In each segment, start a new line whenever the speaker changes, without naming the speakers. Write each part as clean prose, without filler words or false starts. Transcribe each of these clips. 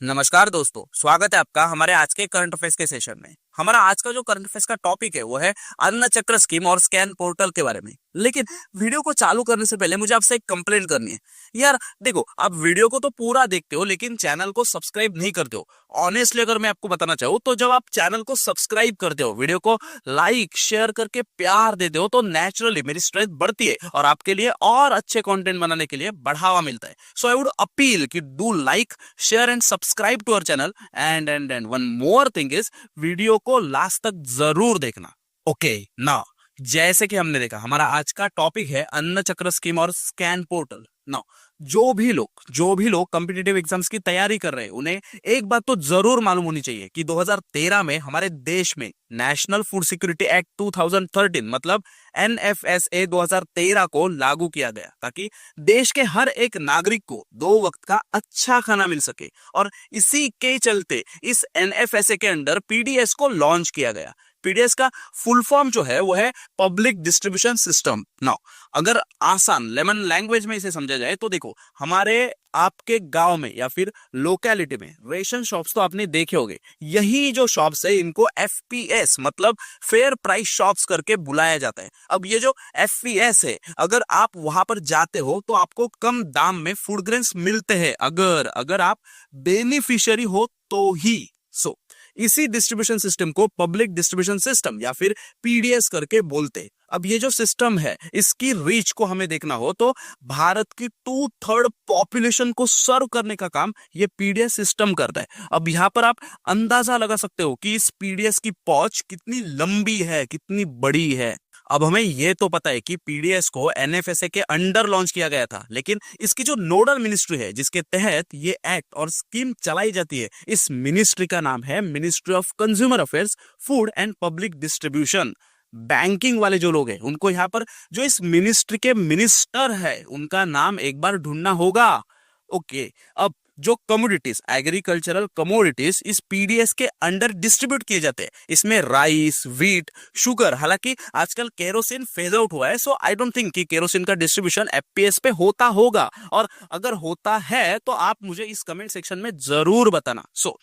नमस्कार दोस्तों, स्वागत है आपका हमारे आज के करंट अफेयर्स के सेशन में। हमारा आज का जो करंट अफेयर्स का टॉपिक है वो है अन्न चक्र स्कीम और स्कैन पोर्टल के बारे में। लेकिन वीडियो को चालू करने से पहले मुझे आपसे एक कंप्लेंट करनी है। यार देखो, आप वीडियो को तो पूरा देखते हो लेकिन चैनल को सब्सक्राइब नहीं करते हो। ऑनेस्टली अगर मैं आपको बताना चाहूँ तो जब आप चैनल को सब्सक्राइब करते हो, वीडियो को लाइक शेयर करके प्यार देते हो, तो नेचुरली मेरी स्ट्रेंथ बढ़ती है और आपके लिए और अच्छे कंटेंट बनाने के लिए बढ़ावा मिलता है। सो आई वुड अपील कि do like share and subscribe to our channel and one more thing is, video को लास्ट तक जरूर देखना। ओके नाउ, जैसे कि हमने देखा हमारा आज का टॉपिक है अन्न चक्र स्कीम और स्कैन पोर्टल। नाउ जो भी लोग कॉम्पिटिटिव एग्जाम्स की तैयारी कर रहे हैं उन्हें एक बात तो जरूर मालूम होनी चाहिए कि 2013 में हमारे देश में नेशनल फूड सिक्योरिटी एक्ट 2013 मतलब NFSA 2013 को लागू किया गया ताकि देश के हर एक नागरिक को 2 वक्त का अच्छा खाना मिल सके। और इसी के चलते इस NFSA के अंडर PDS को लॉन्च किया गया। PDS का फुल फॉर्म जो है वो है पब्लिक डिस्ट्रीब्यूशन सिस्टम। नाउ अगर आसान लेमन लैंग्वेज में इसे समझा जाए तो देखो, हमारे आपके गांव में या फिर लोकेलिटी में रेशन शॉप्स तो आपने देखे होंगे। यही जो शॉप्स है इनको FPS मतलब फेयर प्राइस शॉप्स करके बुलाया जाता है। अब ये जो FPS है, अगर आप वहां पर जाते हो तो आपको कम दाम में फूड ग्रेन्स मिलते हैं, अगर अगर आप बेनिफिशियरी हो तो ही। सो इसी डिस्ट्रीब्यूशन सिस्टम को पब्लिक डिस्ट्रीब्यूशन सिस्टम या फिर PDS करके बोलते। अब ये जो सिस्टम है इसकी रीच को हमें देखना हो तो भारत की 2/3 पॉपुलेशन को सर्व करने का काम ये PDS सिस्टम करता है। अब यहाँ पर आप अंदाजा लगा सकते हो कि इस PDS की पहुंच कितनी लंबी है, कितनी बड़ी है। अब हमें यह तो पता है कि PDS को NFSA के अंडर लॉन्च किया गया था, लेकिन इसकी जो नोडल मिनिस्ट्री है जिसके तहत ये एक्ट और स्कीम चलाई जाती है, इस मिनिस्ट्री का नाम है ministry of consumer affairs, food and public distribution. Banking वाले जो लोग हैं उनको यहाँ पर जो इस मिनिस्ट्री के मिनिस्टर है उनका नाम एक बार ढूंढना होगा। ओके, अब जो कमोडिटीज, एग्रीकल्चरल कमोडिटीज इस PDS के अंडर डिस्ट्रीब्यूट किए जाते हैं, इसमें राइस, व्हीट, शुगर। हालांकि आजकल केरोसिन फेज आउट हुआ है, सो आई डोंट थिंक कि केरोसिन का डिस्ट्रीब्यूशन FPS पे होता होगा, और अगर होता है तो आप मुझे इस कमेंट सेक्शन में जरूर बताना। सो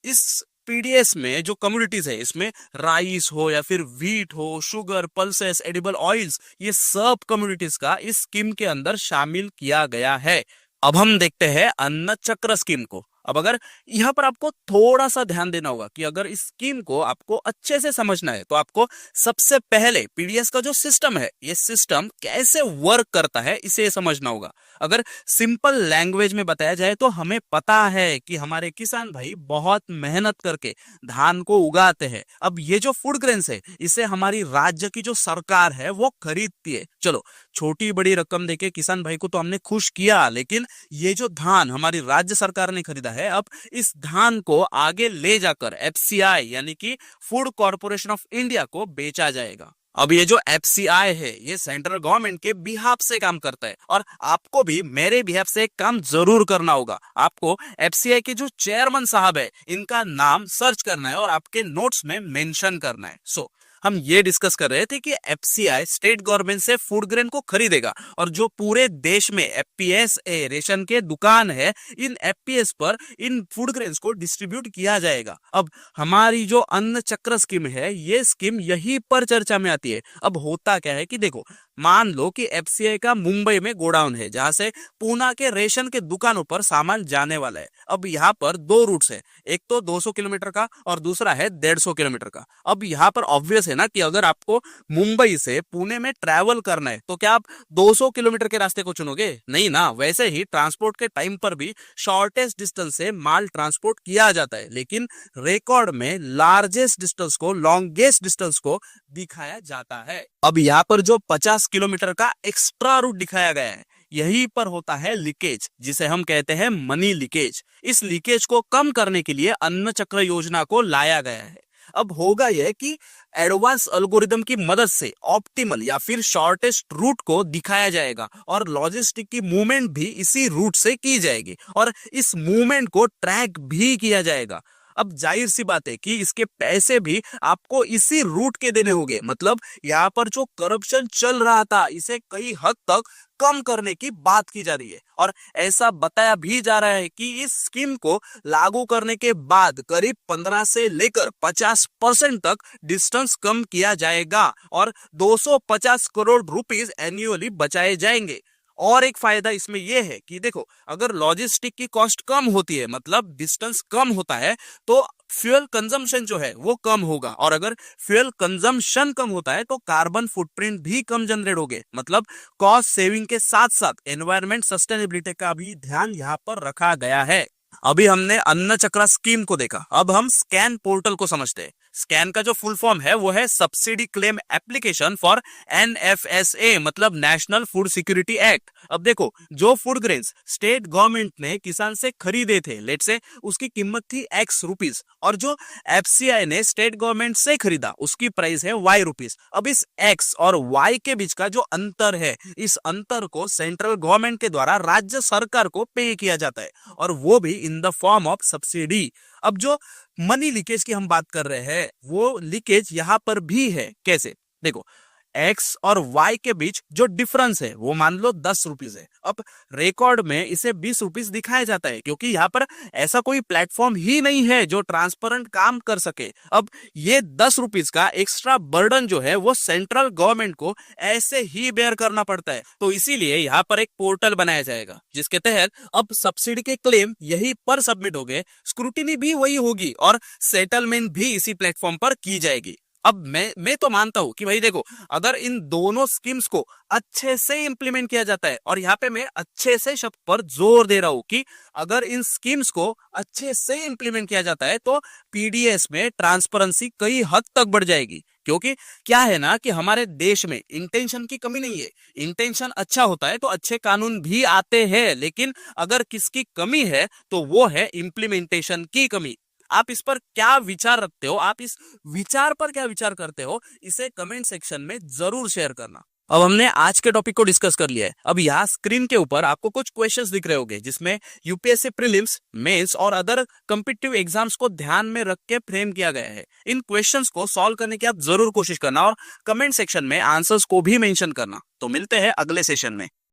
इस PDS में जो कमोडिटीज है इसमें राइस हो या फिर व्हीट हो, शुगर, पल्सेस, एडिबल ऑयल्स, ये सब कमोडिटीज का इस स्कीम के अंदर शामिल किया गया है। अब हम देखते हैं अन्न चक्र स्कीम को। अब अगर यहां पर आपको थोड़ा सा ध्यान देना होगा कि अगर इस स्कीम को आपको अच्छे से समझना है तो आपको सबसे पहले PDS का जो सिस्टम है, ये सिस्टम कैसे वर्क करता है इसे समझना होगा। अगर सिंपल लैंग्वेज में बताया जाए तो हमें पता है कि हमारे किसान भाई बहुत मेहनत करके धान को उगाते हैं। अब ये जो फूड ग्रेन्स है इसे हमारी राज्य की जो सरकार है वो खरीदती है। चलो, छोटी बड़ी रकम देके किसान भाई को तो हमने खुश किया, लेकिन ये जो धान हमारी राज्य सरकार ने खरीदा है, अब इस धान को आगे ले जाकर FCI यानी कि फूड कॉर्पोरेशन ऑफ इंडिया को बेचा जाएगा। अब ये जो FCI है ये सेंट्रल गवर्नमेंट के बिहाफ से काम करता है, और आपको भी मेरे बिहाफ से एक काम जरूर करना होगा। आपको FCI के जो चेयरमैन साहब है इनका नाम सर्च करना है और आपके नोट्स में मेंशन करना है। सो हम ये डिस्कस कर रहे थे कि FCI स्टेट गवर्नमेंट से फूड ग्रेन को खरीदेगा, और जो पूरे देश में FPSA रेशन के दुकान है, इन FPS पर इन फूड ग्रेन्स को डिस्ट्रीब्यूट किया जाएगा। अब हमारी जो अन्न चक्र स्कीम है ये स्कीम यहीं पर चर्चा में आती है। अब होता क्या है कि देखो, मान लो कि FCI का मुंबई में गोडाउन है जहां से पूना के रेशन के दुकानों पर सामान जाने वाला है। अब यहाँ पर 2 रूट्स है, एक तो 200 किलोमीटर का और दूसरा है 150 किलोमीटर का। अब यहाँ पर ऑब्वियस है ना कि अगर आपको मुंबई से पुणे में ट्रैवल करना है तो क्या आप 200 किलोमीटर के रास्ते को चुनोगे? नहीं ना। वैसे ही ट्रांसपोर्ट के टाइम पर भी शॉर्टेस्ट डिस्टेंस से माल ट्रांसपोर्ट किया जाता है, लेकिन रिकॉर्ड में लार्जेस्ट डिस्टेंस को, लॉन्गेस्ट डिस्टेंस को दिखाया जाता है। अब यहाँ पर जो 50 किलोमीटर का एक्स्ट्रा रूट दिखाया गया है, यहीं पर होता है लीकेज, जिसे हम कहते हैं मनी लीकेज। इस लीकेज को कम करने के लिए अन्न चक्र योजना को लाया गया है। अब होगा यह कि एडवांस एल्गोरिदम की मदद से ऑप्टिमल या फिर शॉर्टेस्ट रूट को दिखाया जाएगा, और लॉजिस्टिक की मूवमेंट भी इसी रूट से की जाएगी, और इस मूवमेंट को ट्रैक भी किया जाएगा। अब जाहिर सी बात है कि इसके पैसे भी आपको इसी रूट के देने होंगे। मतलब यहाँ पर जो करप्शन चल रहा था इसे कई हद तक कम करने की बात की जा रही है, और ऐसा बताया भी जा रहा है कि इस स्कीम को लागू करने के बाद करीब 15 से लेकर 50% तक डिस्टेंस कम किया जाएगा और 250 करोड़ रुपीस एनुअली बचाए जाएंगे। और एक फायदा इसमें यह है कि देखो, अगर लॉजिस्टिक की कॉस्ट कम होती है, मतलब डिस्टेंस कम होता है, तो फ्यूल कंजम्पशन जो है वो कम होगा, और अगर फ्यूल कंजम्पशन कम होता है तो कार्बन फुटप्रिंट भी कम जनरेट होगे। मतलब कॉस्ट सेविंग के साथ साथ एनवायरमेंट सस्टेनेबिलिटी का भी ध्यान यहाँ पर रखा गया है। अभी हमने अन्न चक्र स्कीम को देखा, अब हम स्कैन पोर्टल को समझते हैं। स्कैन का जो फुल फॉर्म है वो है subsidy claim application for NFSA, मतलब नेशनल फूड सिक्योरिटी एक्ट। अब देखो, जो फूड ग्रेन्स स्टेट गवर्नमेंट ने किसान से खरीदे थे, लेट से उसकी कीमत थी X रुपीस, और जो FCI ने स्टेट गवर्नमेंट से खरीदा उसकी प्राइस है Y रुपीस। अब इस X और Y के बीच का जो अंतर है, इस अंतर को सेंट्रल गवर्नमेंट के द्वारा राज्य सरकार को पे किया जाता है, और वो भी in the form of subsidy. अब जो मनी लीकेज की हम बात कर रहे हैं, वो लीकेज यहां पर भी है। कैसे? देखो, X और Y के बीच जो डिफरेंस है वो मान लो 10 रुपीस है। अब रिकॉर्ड में इसे 20 रुपीस दिखाया जाता है, क्योंकि यहाँ पर ऐसा कोई प्लेटफॉर्म ही नहीं है जो ट्रांसपेरेंट काम कर सके। अब ये 10 रुपीस का एक्स्ट्रा बर्डन जो है वो सेंट्रल गवर्नमेंट को ऐसे ही बेयर करना पड़ता है। तो इसीलिए यहाँ पर एक पोर्टल बनाया जाएगा जिसके तहत अब सब्सिडी के क्लेम यहीं पर सबमिट हो गए, स्क्रूटिनी भी वही होगी और सेटलमेंट भी इसी प्लेटफॉर्म पर की जाएगी। अब मैं तो मानता हूं कि भाई देखो, अगर इन दोनों स्कीम्स को अच्छे से इंप्लीमेंट किया जाता है, और यहाँ पे मैं अच्छे से शब्द पर जोर दे रहा हूं कि अगर इन स्कीम्स को अच्छे से इंप्लीमेंट किया जाता है तो PDS में ट्रांसपेरेंसी कई हद तक बढ़ जाएगी। क्योंकि क्या है ना कि हमारे देश में इंटेंशन की कमी नहीं है। इंटेंशन अच्छा होता है तो अच्छे कानून भी आते हैं, लेकिन अगर किसकी कमी है तो वो है इंप्लीमेंटेशन की कमी। आप इस पर क्या विचार रखते हो, आप इस विचार पर क्या विचार करते हो, इसे कमेंट सेक्शन में जरूर शेयर करना। अब हमने आज के टॉपिक को डिस्कस कर लिया है। अब यहाँ स्क्रीन के ऊपर आपको कुछ क्वेश्चंस दिख रहे होंगे जिसमें UPSC प्रीलिम्स, मेंस और अदर कॉम्पिटिटिव एग्जाम्स को ध्यान में रख के फ्रेम किया गया है। इन क्वेश्चंस को सॉल्व करने की आप जरूर कोशिश करना और कमेंट सेक्शन में आंसर्स को भी मेंशन करना। तो मिलते हैं अगले सेशन में।